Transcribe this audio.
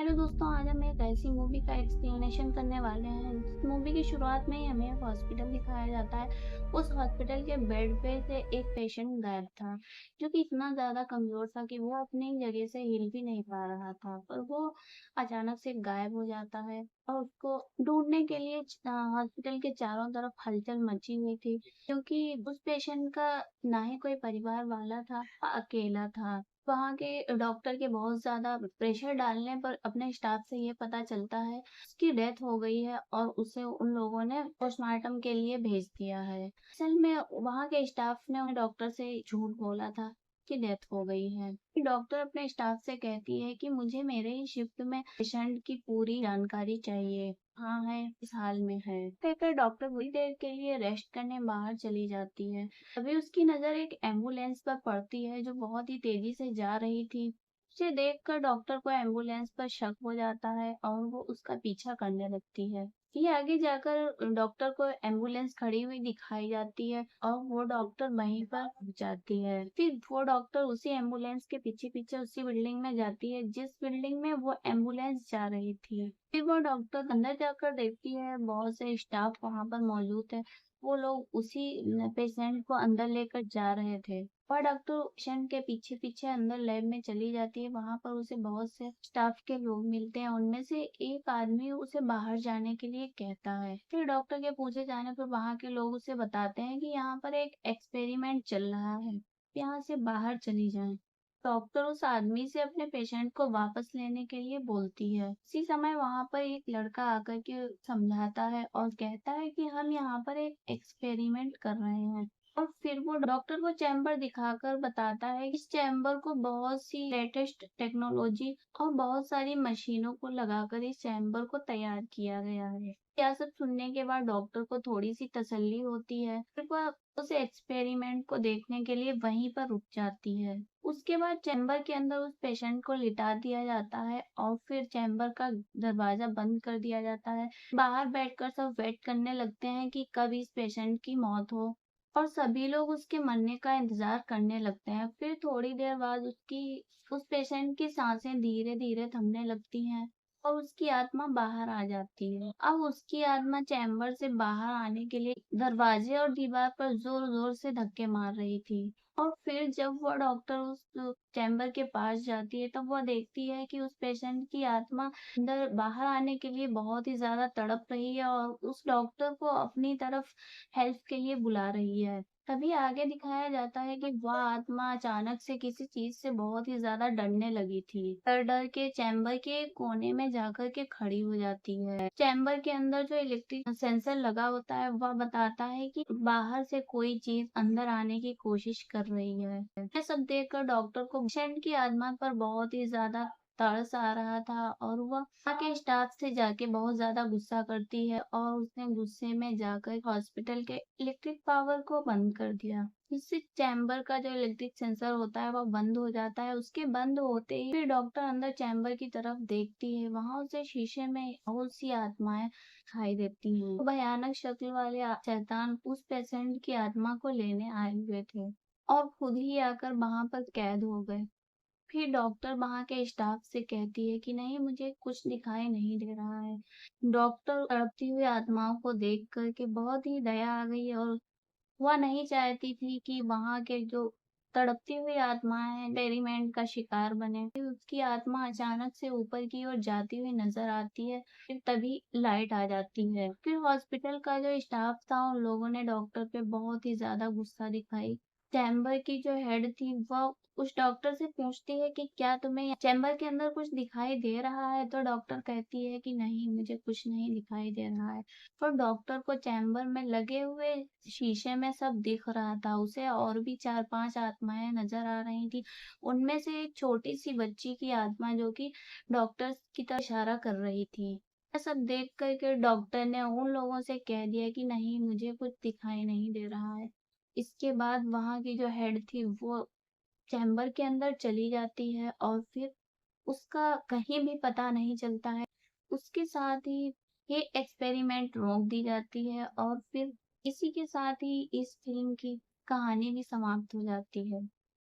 Hello दोस्तों, आज हम एक ऐसी मूवी का एक्सप्लेनेशन करने वाले हैं। इस मूवी की शुरुआत में ही हमें एक हॉस्पिटल दिखाया जाता है। उस हॉस्पिटल के बेड पे से एक पेशेंट गायब था, जो कि इतना ज़्यादा कमज़ोर था कि वो अपनी जगह से हिल भी नहीं पा रहा था। पर वो अचानक से गायब हो जाता है और उसको ढूँढने के लिए हॉस्पिटल के चारों तरफ हलचल मची हुई थी, क्योंकि उस पेशेंट का ना ही कोई परिवार वाला था, अकेला था। वहाँ के डॉक्टर के बहुत ज़्यादा प्रेशर डालने पर अपने स्टाफ से ये पता चलता है उसकी डेथ हो गई है और उसे उन लोगों ने पोस्टमार्टम के लिए भेज दिया है। असल में वहाँ के स्टाफ ने उन्हें डॉक्टर से झूठ बोला था कि डेथ हो गई है। डॉक्टर अपने स्टाफ से कहती है कि मुझे मेरे ही शिफ्ट में पेशेंट की पूरी जानकारी चाहिए। हाँ है, इस हाल में है। कहकर डॉक्टर थोड़ी देर के लिए रेस्ट करने बाहर चली जाती है। तभी उसकी नज़र एक एम्बुलेंस पर पड़ती है जो बहुत ही तेजी से जा रही थी। उसे देखकर डॉक्टर को एम्बुलेंस पर शक हो जाता है और वो उसका पीछा करने लगती है। ये आगे जाकर डॉक्टर को एम्बुलेंस खड़ी हुई दिखाई जाती है और वो डॉक्टर वहीं पर रुक जाती है। फिर वो डॉक्टर उसी एम्बुलेंस के पीछे पीछे उसी बिल्डिंग में जाती है जिस बिल्डिंग में वो एम्बुलेंस जा रही थी। फिर वो डॉक्टर अंदर जाकर देखती है बहुत से स्टाफ वहां पर मौजूद है। वो लोग उसी पेशेंट को अंदर लेकर जा रहे थे और डॉक्टर पेशेंट के पीछे पीछे अंदर लैब में चली जाती है। वहां पर उसे बहुत से स्टाफ के लोग मिलते हैं। उनमें से एक आदमी उसे बाहर जाने के लिए कहता है। फिर डॉक्टर के पूछे जाने पर वहां के लोग उसे बताते हैं कि यहाँ पर एक एक्सपेरिमेंट चल रहा है, यहाँ से बाहर चली जाएं। डॉक्टर उस आदमी से अपने पेशेंट को वापस लेने के लिए बोलती है। उसी समय वहां पर एक लड़का आकर के समझाता है और कहता है कि हम यहाँ पर एक एक्सपेरिमेंट कर रहे हैं। और फिर वो डॉक्टर को चैम्बर दिखाकर बताता है कि इस चैम्बर को बहुत सी लेटेस्ट टेक्नोलॉजी और बहुत सारी मशीनों को लगाकर इस चैम्बर को तैयार किया गया है। यह सब सुनने के बाद डॉक्टर को थोड़ी सी तसल्ली होती है। फिर वह उस एक्सपेरिमेंट को देखने के लिए वहीं पर रुक जाती है। उसके बाद चैम्बर के अंदर उस पेशेंट को लिटा दिया जाता है और फिर चैम्बर का दरवाजा बंद कर दिया जाता है। बाहर बैठकर सब वेट करने लगते हैं कि कब इस पेशेंट की मौत हो और सभी लोग उसके मरने का इंतजार करने लगते हैं। फिर थोड़ी देर बाद उस पेशेंट की सांसें धीरे धीरे थमने लगती हैं और उसकी आत्मा बाहर आ जाती है। अब उसकी आत्मा चैम्बर से बाहर आने के लिए दरवाजे और दीवार पर जोर जोर से धक्के मार रही थी। और फिर जब वो डॉक्टर उस चैम्बर के पास जाती है तब वो देखती है कि उस पेशेंट की आत्मा अंदर बाहर आने के लिए बहुत ही ज्यादा तड़प रही है और उस डॉक्टर को अपनी तरफ हेल्प के लिए बुला रही है। तभी आगे दिखाया जाता है कि वह आत्मा अचानक से किसी चीज से बहुत ही ज्यादा डरने लगी थी। डर डर के चैम्बर के एक कोने में जाकर के खड़ी हो जाती है। चैम्बर के अंदर जो इलेक्ट्रिक सेंसर लगा होता है वह बताता है कि बाहर से कोई चीज अंदर आने की कोशिश कर रही है। यह सब देखकर डॉक्टर को पेशेंट की आत्मा पर बहुत ही ज्यादा तरस आ रहा था और वह वहाँ के स्टाफ से जाके बहुत ज्यादा गुस्सा करती है और उसने गुस्से में जाकर हॉस्पिटल के इलेक्ट्रिक पावर को बंद कर दिया। इससे चैम्बर का जो इलेक्ट्रिक सेंसर होता है वह बंद हो जाता है। उसके बंद होते ही फिर डॉक्टर अंदर चैम्बर की तरफ देखती है। वहां उसे शीशे में बहुत सी आत्माएं दिखाई देती हैं। भयानक शक्ल वाले शैतान उस पेशेंट की आत्मा को लेने आए हुए थे और खुद ही आकर वहां पर कैद हो गए। फिर डॉक्टर वहाँ के स्टाफ से कहती है कि नहीं, मुझे कुछ दिखाई नहीं दे रहा है। डॉक्टर तड़पती हुई आत्माओं को देख कर के बहुत ही दया आ गई और वह नहीं चाहती थी कि वहाँ के जो तड़पती हुई आत्माएं हैं एक्सपेरिमेंट का शिकार बने। फिर उसकी आत्मा अचानक से ऊपर की ओर जाती हुई नजर आती है। फिर तभी लाइट आ जाती है। फिर हॉस्पिटल का जो स्टाफ था उन लोगों ने डॉक्टर पे बहुत ही ज्यादा गुस्सा दिखाई। चैम्बर की जो हेड थी वह उस डॉक्टर से पूछती है कि क्या तुम्हें चैम्बर के अंदर कुछ दिखाई दे रहा है। तो डॉक्टर कहती है कि नहीं, मुझे कुछ नहीं दिखाई दे रहा है। पर डॉक्टर को चैम्बर में लगे हुए शीशे में सब दिख रहा था। उसे और भी 4-5 आत्माएं नजर आ रही थी। उनमें से एक छोटी सी बच्ची की आत्मा जो कि डॉक्टर की तरफ इशारा कर रही थी। यह सब देख कर के डॉक्टर ने उन लोगों से कह दिया कि नहीं, मुझे कुछ दिखाई नहीं दे रहा है। इसके बाद वहाँ की जो हेड थी वो चैम्बर के अंदर चली जाती है और फिर उसका कहीं भी पता नहीं चलता है। उसके साथ ही ये एक्सपेरिमेंट रोक दी जाती है और फिर इसी के साथ ही इस फिल्म की कहानी भी समाप्त हो जाती है।